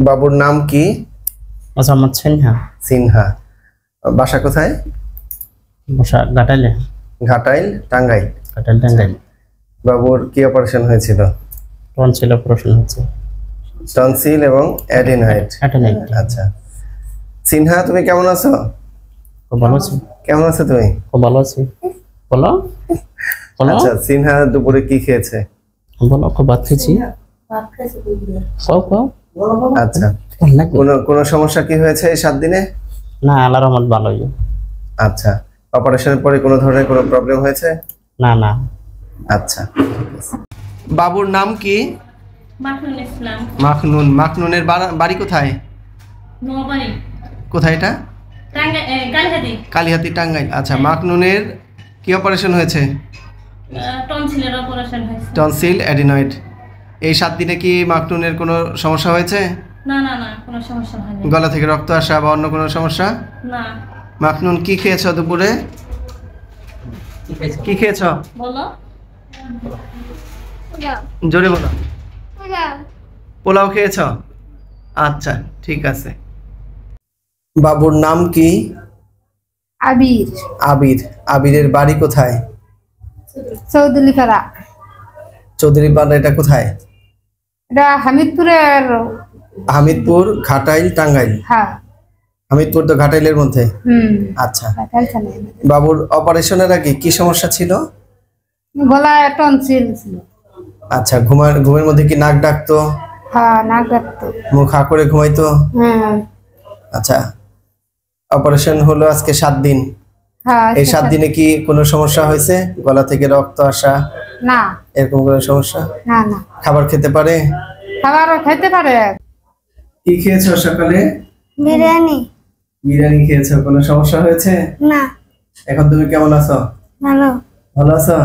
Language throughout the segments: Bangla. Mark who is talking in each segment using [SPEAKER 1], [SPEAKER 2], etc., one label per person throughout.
[SPEAKER 1] বাবুর নাম কি?
[SPEAKER 2] মোহাম্মদ সিনহা।
[SPEAKER 1] সিনহা। বাসা কোথায়?
[SPEAKER 2] বাসা ঘাটাইলে।
[SPEAKER 1] ঘাটাইল, টাঙ্গাইল।
[SPEAKER 2] ঘাটাইল, টাঙ্গাইল।
[SPEAKER 1] বাবুর কি অপারেশন হয়েছিল?
[SPEAKER 2] টনসিল অপারেশন হয়েছে।
[SPEAKER 1] টনসিল এবং অ্যাডিনয়েড। আচ্ছা, সিনহা তুমি কেমন আছো?
[SPEAKER 2] খুব ভালো আছি।
[SPEAKER 1] কেমন আছো তুমি?
[SPEAKER 2] খুব ভালো আছি। বলো বলো।
[SPEAKER 1] আচ্ছা, সিনহা দুপুরে কি খেয়েছে?
[SPEAKER 2] বলো। খুব ভাত খেয়েছি। খাও খাও।
[SPEAKER 1] আচ্ছা, কোনো সমস্যা কি হয়েছে এই 7 দিনে?
[SPEAKER 2] না, আল্লাহর রহমত ভালোই।
[SPEAKER 1] আচ্ছা, অপারেশনের পরে কোনো ধরনের কোনো প্রবলেম হয়েছে?
[SPEAKER 2] না না।
[SPEAKER 1] আচ্ছা, বাবুর নাম কি?
[SPEAKER 3] মাখনুন ইসলাম।
[SPEAKER 1] মাখনুন। মাখনুনের বাড়ি কোথায়?
[SPEAKER 3] নোয়াবাড়ি।
[SPEAKER 1] কোথায় এটা?
[SPEAKER 3] কালিহাতি।
[SPEAKER 1] কালিহাতি, টাঙ্গাইল। আচ্ছা, মাখনুনের কি অপারেশন হয়েছে?
[SPEAKER 3] টনসিলের অপারেশন হয়েছে।
[SPEAKER 1] Tonsil, adenoid. এই 7 দিনে কি মাখনুনের কোনো সমস্যা হয়েছে?
[SPEAKER 3] না না না, কোনো সমস্যা হয়নি।
[SPEAKER 1] গলা থেকে রক্ত আসা বা অন্য কোনো সমস্যা?
[SPEAKER 3] না।
[SPEAKER 1] মাখনুন কি খেয়েছো দুপুরে? কি খেয়েছো?
[SPEAKER 3] বলো।
[SPEAKER 1] জোরে বলো। পোলাও খেয়েছো? আচ্ছা, ঠিক আছে। বাবুর নাম কি?
[SPEAKER 4] আবির।
[SPEAKER 1] আবির। আবিরের বাড়ি কোথায়?
[SPEAKER 4] চৌধুরীপাড়া।
[SPEAKER 1] চৌধুরীপাড়া এটা কোথায়?
[SPEAKER 4] এটা হামিদপুরের।
[SPEAKER 1] হামিদপুর, ঘাটাইল, টাঙ্গাইল।
[SPEAKER 4] হ্যাঁ,
[SPEAKER 1] হামিদপুর তো ঘাটাইলের মধ্যে। আচ্ছা, বাবুর অপারেশনের আগে কি সমস্যা ছিল?
[SPEAKER 4] গলায় টনসিল ছিল।
[SPEAKER 1] আচ্ছা, ঘুমের মধ্যে কি নাক ডাকতো?
[SPEAKER 4] হ্যাঁ, নাক ডাকতো।
[SPEAKER 1] মুখ হা করে ঘুমাইতো? আচ্ছা, অপারেশন হলো আজকে 7 দিন।
[SPEAKER 4] হ্যাঁ,
[SPEAKER 1] এই 7 দিনে কি কোনো সমস্যা হয়েছে? গলা থেকে রক্ত আসা
[SPEAKER 4] না,
[SPEAKER 1] এরকম কোনো সমস্যা?
[SPEAKER 4] না না।
[SPEAKER 1] খাবার খেতে পারে?
[SPEAKER 4] খাবার খেতে পারে।
[SPEAKER 1] কি খেয়েছো সকালে?
[SPEAKER 4] বিরিয়ানি।
[SPEAKER 1] বিরিয়ানি খেয়েছো, কোনো সমস্যা হয়েছে?
[SPEAKER 4] না।
[SPEAKER 1] এখন তুমি কেমন আছো?
[SPEAKER 4] ভালো।
[SPEAKER 1] ভালো আছো?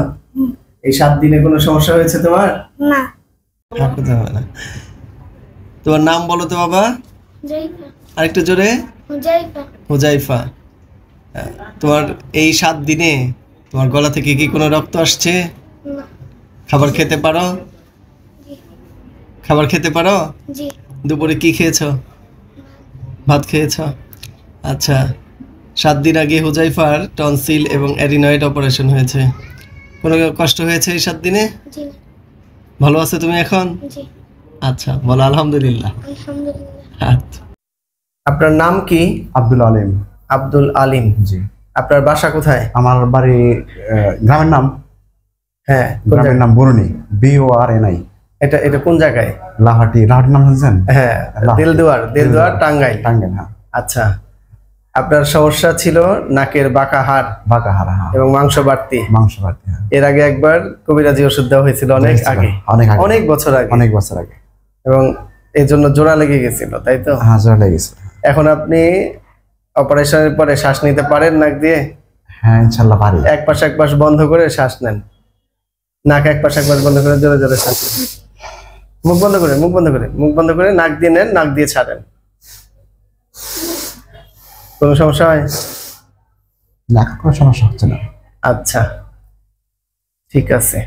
[SPEAKER 1] এই 7 দিনে কোনো সমস্যা হয়েছে তোমার?
[SPEAKER 4] না।
[SPEAKER 1] তোমার নাম বলো তো বাবা। আরেকটু জোরে। হুজাইফা। তোমার এই 7 দিনে তোমার গলা থেকে কি কোনো রক্ত আসছে? খাবার খেতে পারো? খাবার খেতে পারো? দুপুরে কি খেয়েছো? ভাত খেয়েছো? আচ্ছা, 7 দিন আগে হুজাইফার টনসিল এবং অ্যাডিনয়েড অপারেশন হয়েছে। কোনো কষ্ট হয়েছে এই 7 দিনে? ভালো আছো তুমি এখন? আচ্ছা, বলো আলহামদুলিল্লাহ। আচ্ছা, আপনার নাম কি?
[SPEAKER 5] আব্দুল আলিম।
[SPEAKER 1] আব্দুল আলিম।
[SPEAKER 5] জি।
[SPEAKER 1] আপনার বাসা কোথায়?
[SPEAKER 5] আমার বাড়ি গ্রামের নাম?
[SPEAKER 1] হ্যাঁ,
[SPEAKER 5] গ্রামের নাম বরুণী, BORNI।
[SPEAKER 1] এটা কোন জায়গায়?
[SPEAKER 5] লাহাটি। লাহাটির নাম শুনছেন?
[SPEAKER 1] হ্যাঁ, দিলদুয়ার, টাঙ্গাইল।
[SPEAKER 5] টাঙ্গাইল, হ্যাঁ।
[SPEAKER 1] আচ্ছা, আপনার সমস্যা ছিল নাকের বাঁকা হাড়।
[SPEAKER 5] হ্যাঁ।
[SPEAKER 1] এবং মাংস বাড়তি।
[SPEAKER 5] হ্যাঁ।
[SPEAKER 1] এর আগে একবার কবিরাজি ওষুধ দেওয়া হয়েছিল অনেক বছর আগে। এবং এর জন্য জোড়া লেগে গেছিল, তাই তো?
[SPEAKER 5] হ্যাঁ, জোড়া লেগে গেছে।
[SPEAKER 1] এখন আপনি অপারেশনের পরে শ্বাস নিতে পারেন নাক দিয়ে?
[SPEAKER 5] হ্যাঁ, ইনশাআল্লাহ পারি।
[SPEAKER 1] এক পাশ বন্ধ করে শ্বাস নেন। নাক এক পাশ বন্ধ করে জোরে জোরে শ্বাস নেন। মুখ বন্ধ করে নাক দিয়ে নেন, নাক দিয়ে ছাড়েন। কোনো সমস্যা হয়
[SPEAKER 5] না? কোনো সমস্যা হচ্ছে না।
[SPEAKER 1] আচ্ছা, ঠিক আছে।